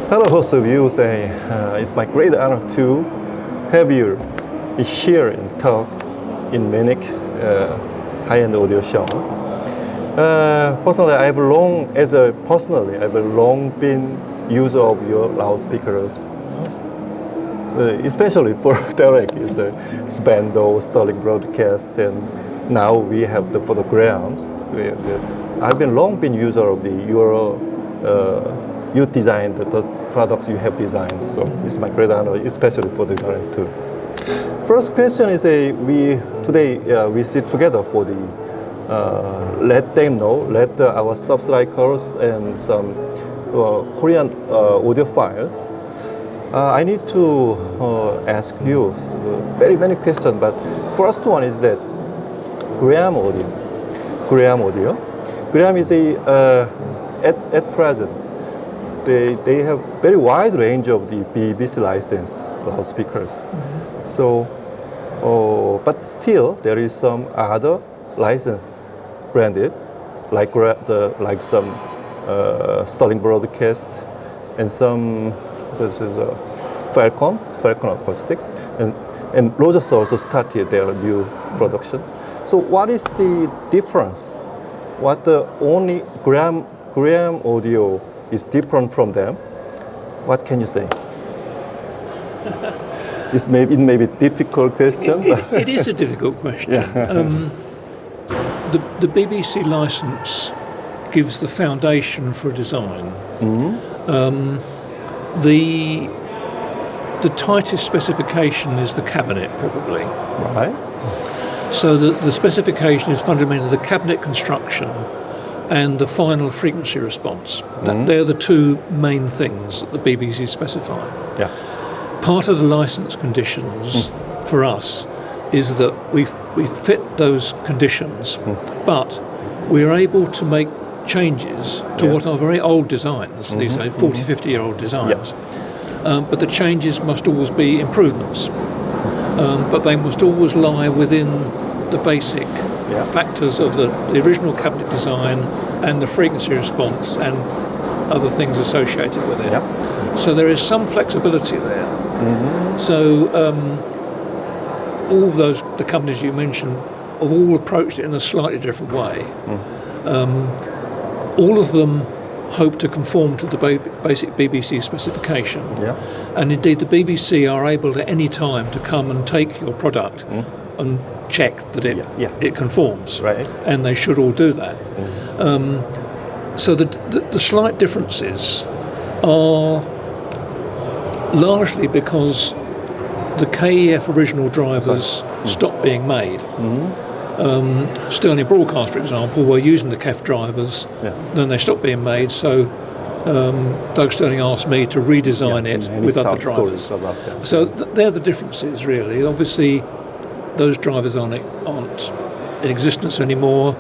Hello, host of you. Say, it's my great honor to have you here in talk in Munich high-end audio show. Personally, I've long been user of your loudspeakers, especially for direct user, Spando, Sterling Broadcast, and now we have the photograms. I've long been user of you designed the products you have designed, so it's my great honor, especially for the direct too. First question is we sit together for the let them know, let our subscribers and some Korean audiophiles. I need to ask you very many questions, but first one is that Graham is at present they have very wide range of the BBC license loudspeakers. So, but still there is some other license branded, like some Sterling Broadcast and some Falcon acoustic, and Rogers also started their new production. So what is the difference? What the only Graham audio is different from them? What can you say? It may be a difficult question. It is a difficult question. Yeah. The BBC license gives the foundation for a design. Mm-hmm. The tightest specification is the cabinet, probably. Right. So the specification is fundamentally the cabinet construction and the final frequency response. They're the two main things that the BBC specify. Yeah. Part of the license conditions for us is that we fit those conditions, but we're able to make changes to what are very old designs, these are 40, 50-year-old designs. Yep. But the changes must always be improvements. But they must always lie within the basic factors of the original cabinet design and the frequency response and other things associated with it. Yep. So there is some flexibility there. Mm-hmm. So all the companies you mentioned have all approached it in a slightly different way. All of them hope to conform to the basic BBC specification. Yeah. And indeed the BBC are able at any time to come and take your product and check that it conforms. Right. And they should all do that. So the slight differences are largely because the KEF original drivers stopped being made. Sterling Broadcast, for example, were using the KEF drivers, then they stopped being made, so Doug Sterling asked me to redesign it with other drivers. So they're the differences, really. Obviously, those drivers aren't in existence anymore,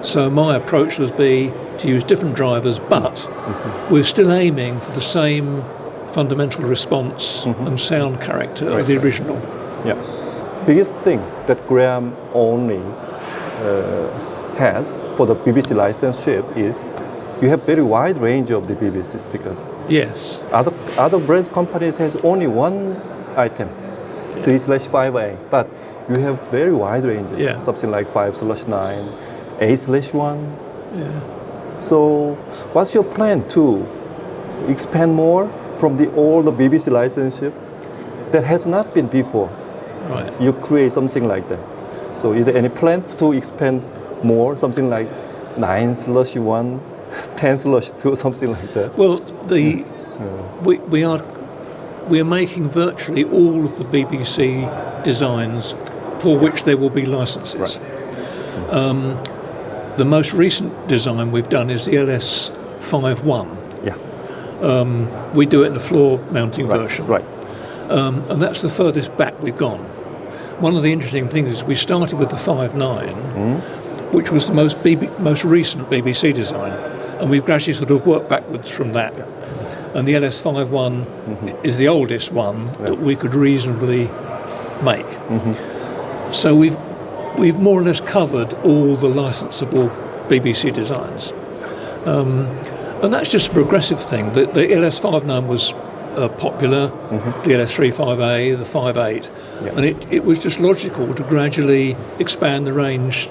so my approach would be to use different drivers, but we're still aiming for the same fundamental response and sound character of the original. Yeah. Biggest thing that Graham only has for the BBC licenseship is you have very wide range of the BBC speakers. Yes. Other brand companies has only one item, 3/5A, but you have very wide ranges. Yeah. Something like 5/9, 8/1. Yeah. So, what's your plan to expand more from all the BBC licenseship that has not been before? Right. You create something like that. So is there any plan to expand more, something like 9/1, 10/2, something like that? Well, we are making virtually all of the BBC designs for which there will be licenses. Right. The most recent design we've done is the LS51. Yeah. We do it in the floor mounting version. Right. And that's the furthest back we've gone. One of the interesting things is we started with the 5.9, which was the most recent BBC design, and we've gradually sort of worked backwards from that. And the LS51 is the oldest one that we could reasonably make. So we've more or less covered all the licensable BBC designs. And that's just a progressive thing. The LS59 was popular, the LS35A, the 5.8, and it was just logical to gradually expand the range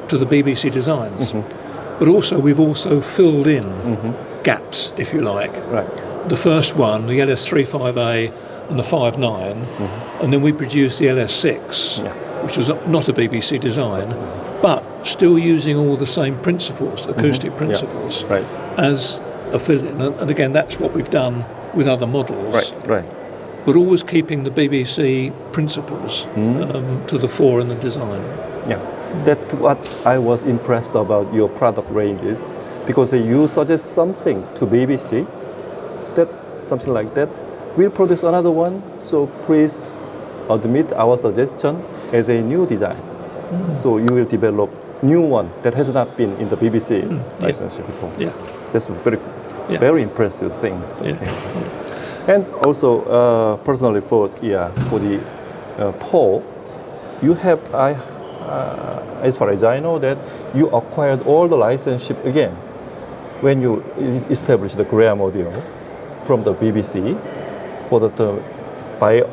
to the BBC designs. But also we've also filled in gaps, if you like. Right. The first one, the LS35A and the 5.9, and then we produced the LS6, which was not a BBC design, but still using all the same principles, acoustic principles, as a fill-in. And again, that's what we've done with other models. Right. But always keeping the BBC principles to the fore in the design. Yeah, that's what I was impressed about your product ranges, because you suggest something to BBC, that something like that. We'll produce another one, so please admit our suggestion as a new design. So you will develop new one that has not been in the BBC licensing before. Yeah, that's very impressive thing. So, And also, personally, for the Paul, you have as far as I know, that you acquired all the licenseship again when you established the Graham Audio from the BBC for the term by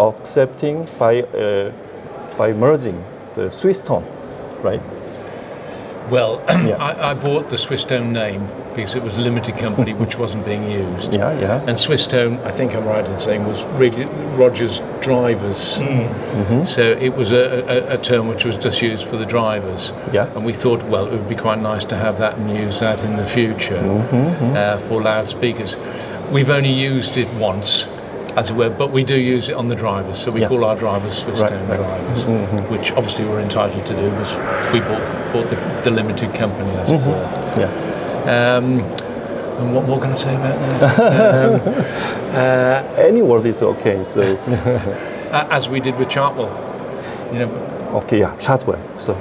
merging the Swisstone, right? Well, I bought the Swisstone name because it was a limited company which wasn't being used. And Swisstone, I think I'm right in saying, was really Rogers drivers. So it was a term which was just used for the drivers. And we thought, well, it would be quite nice to have that and use that in the future for loudspeakers. We've only used it once, as it were, but we do use it on the drivers. So we call our drivers Swisstone drivers, which obviously we're entitled to do because we bought the limited company, as it were. And what more can I say about that? Any word is okay. So, as we did with Chartwell, you know. Okay, Chartwell. So,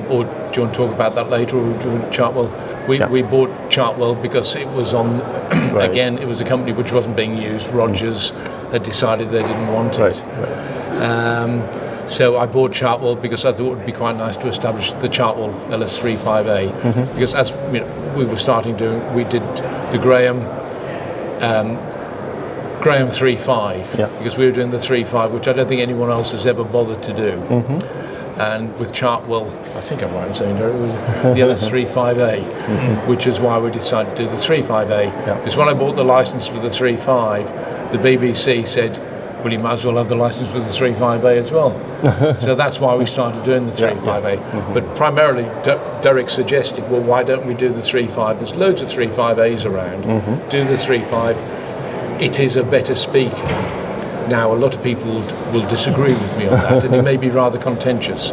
or do you want to talk about that later, or do you want Chartwell? We bought Chartwell because it was on. Again, it was a company which wasn't being used. Rogers had decided they didn't want it. So I bought Chartwell because I thought it would be quite nice to establish the Chartwell LS35A because as we were starting to, we did the Graham 3.5 because we were doing the 3.5, which I don't think anyone else has ever bothered to do. And with Chartwell, I think I'm right in saying it was the LS35A, which is why we decided to do the 3.5A. Because when I bought the license for the 3.5, the BBC said, well, you might as well have the license for the 3.5A as well. So that's why we started doing the 3.5A. But primarily, Derek suggested, well, why don't we do the 3.5? There's loads of 3.5As around. Do the 3.5. It is a better speaker. Now, a lot of people will disagree with me on that, and it may be rather contentious.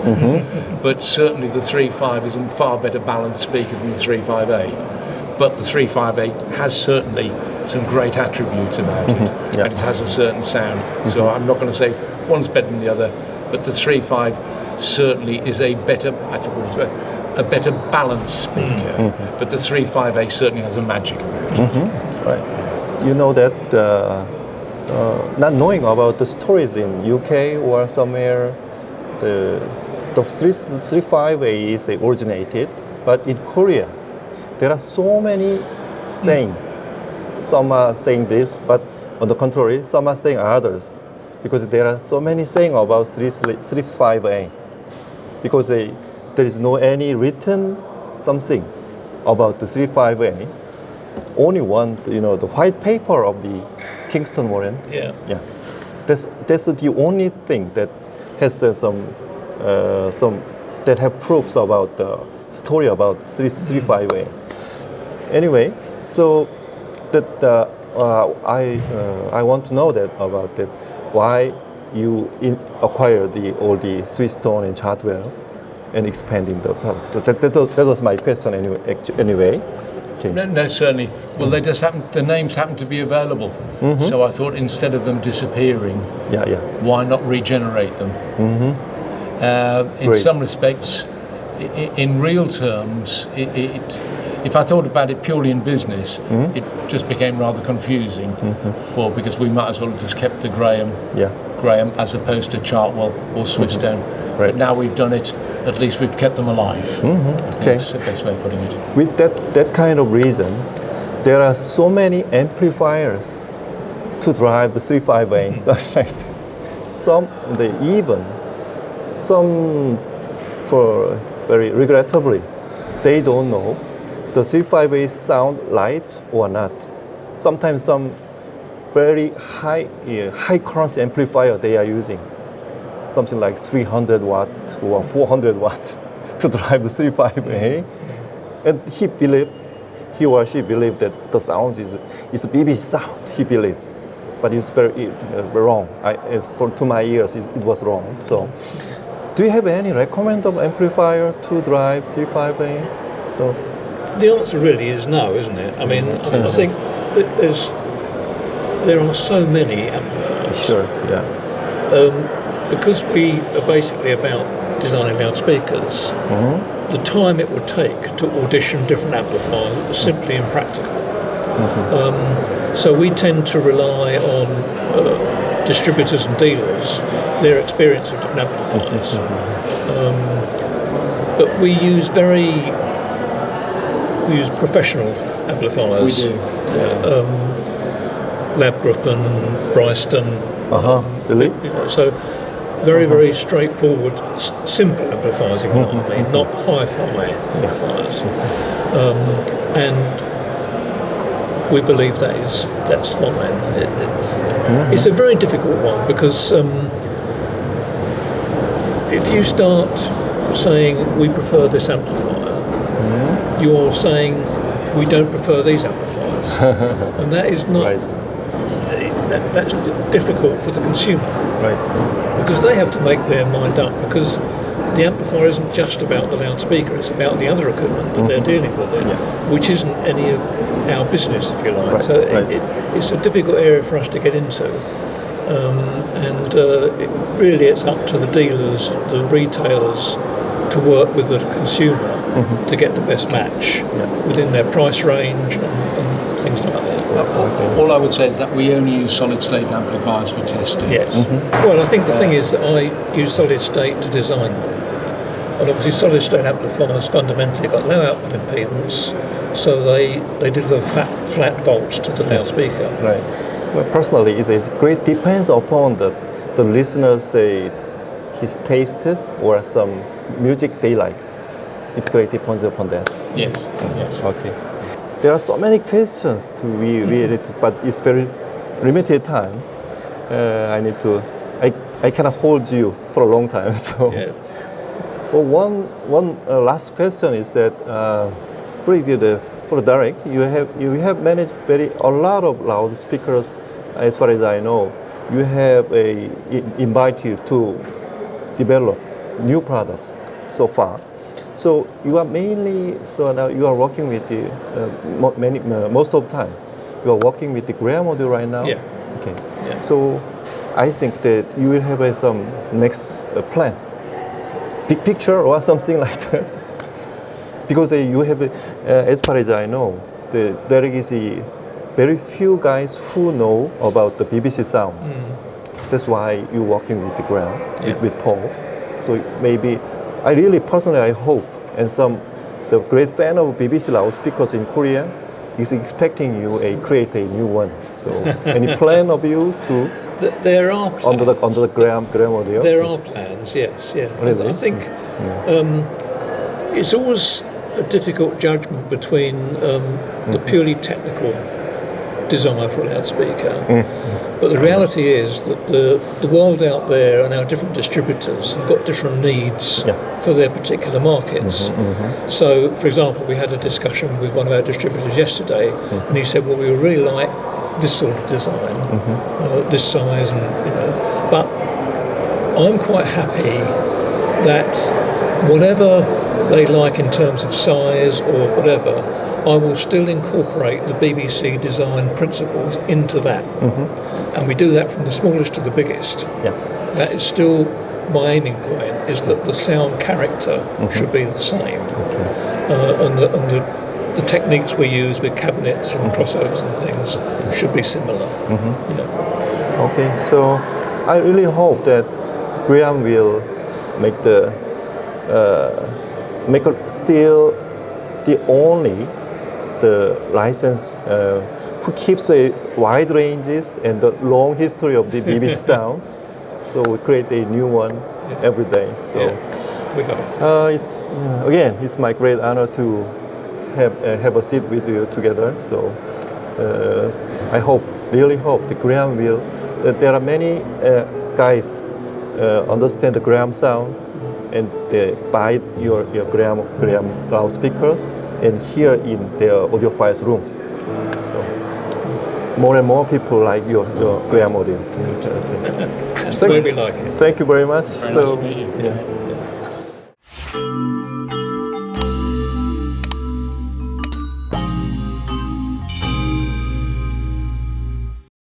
But certainly the 3.5 is a far better balanced speaker than the 3.5A. But the 3.5A has certainly some great attributes about it, and it has a certain sound. So I'm not going to say one's better than the other, but the 3.5 certainly is a better balanced speaker. But the 3.5A certainly has a magic about it. Right. You know that. Not knowing about the stories in UK or somewhere, the 3.5A is originated, but in Korea, there are so many saying. Some are saying this, but on the contrary, some are saying others, because there are so many saying about 3.5A, because there is no any written something about the 3.5A. Only one, the white paper of the Kingston Warren. That's the only thing that has some that have proofs about the story about 3.5A. Anyway, so that I want to know that about that why you acquired all the Swisstone and Chartwell and expanding the products. So that was my question anyway. No, certainly. Well, they just the names happen to be available. So I thought instead of them disappearing, why not regenerate them? In some respects, in real terms, if I thought about it purely in business, it just became rather confusing because we might as well have just kept the Graham as opposed to Chartwell or Swisstone. But now we've done it, at least we've kept them alive. That's the best way of putting it. With that kind of reason, there are so many amplifiers to drive the 358. Some for very regrettably, they don't know the 358 sound light or not. Sometimes some very high current amplifier they are using, something like 300 watt or 400 watt to drive the 35A, and he or she believed that the sound is BBC sound. He believed, but it's very wrong. To my ears, it was wrong. So, do you have any recommendable amplifier to drive 35A? So, the answer really is no, isn't it? I mean, I think that there are so many amplifiers. Sure, yeah. Because we are basically about designing loudspeakers, the time it would take to audition different amplifiers is simply impractical. So we tend to rely on distributors and dealers, their experience of different amplifiers. But we use professional amplifiers. We do. Labgruppen, Bryston. Really? So very straightforward, simple amplifiers, if you know what I mean, not hi-fi amplifiers. And we believe that's fine. It's a very difficult one because if you start saying we prefer this amplifier, you're saying we don't prefer these amplifiers, and that is not. Right. That's difficult for the consumer, Right. because they have to make their mind up, because the amplifier isn't just about the loudspeaker, it's about the other equipment that they're dealing with, which isn't any of our business, if you like. Right, So right. it's a difficult area for us to get into. It's up to the dealers, the retailers, to work with the consumer to get the best match within their price range and things like that. All I would say is that we only use solid-state amplifiers for testing. Yes. Well, I think the thing is that I use solid state to design them. And obviously solid state amplifiers fundamentally got low output impedance, so they deliver flat volts to the loudspeaker. Right. Well, personally, it's great depends upon the listener's his taste or some music they like. It great depends upon that. Yes. Yes. Okay. There are so many questions to read, but it's very limited time. I cannot hold you for a long time. So, well, one last question is that for Derek, you have managed a lot of loudspeakers, as far as I know. You have invite you to develop new products so far. So you are now you are working with the most of the time. You are working with the Graham module right now. Yeah. Okay. Yeah. So I think that you will have some next plan, big picture or something like that. Because you have, as far as I know, there is very few guys who know about the BBC sound. That's why you're working with the Graham, with Paul. So maybe. I hope, and the great fan of BBC loudspeakers in Korea is expecting you create a new one. So, any plan of you to? There are plans. under the Graham audio. There are plans, yes, yeah. Really? I think it's always a difficult judgment between the purely technical desire for a loudspeaker. But the reality is that the world out there and our different distributors have got different needs for their particular markets. So, for example, we had a discussion with one of our distributors yesterday, and he said, well, we really like this sort of design, this size, and but I'm quite happy that whatever they like in terms of size or whatever, I will still incorporate the BBC design principles into that. And we do that from the smallest to the biggest. That is still my aiming point, is that the sound character should be the same. And the techniques we use with cabinets and crossovers and things should be similar. Okay, so I really hope that Graham will make still the only the license who keeps a wide ranges and the long history of the BBC sound. So we create a new one every day. So we hope. again, it's my great honor to have a seat with you together. So I really hope the Graham will. That there are many guys understand the Graham sound and they buy your Graham loudspeakers and hear in their audiophiles room. So more and more people like your Graham audio. Thank you. Thank you very much. Very nice to meet you. Yeah.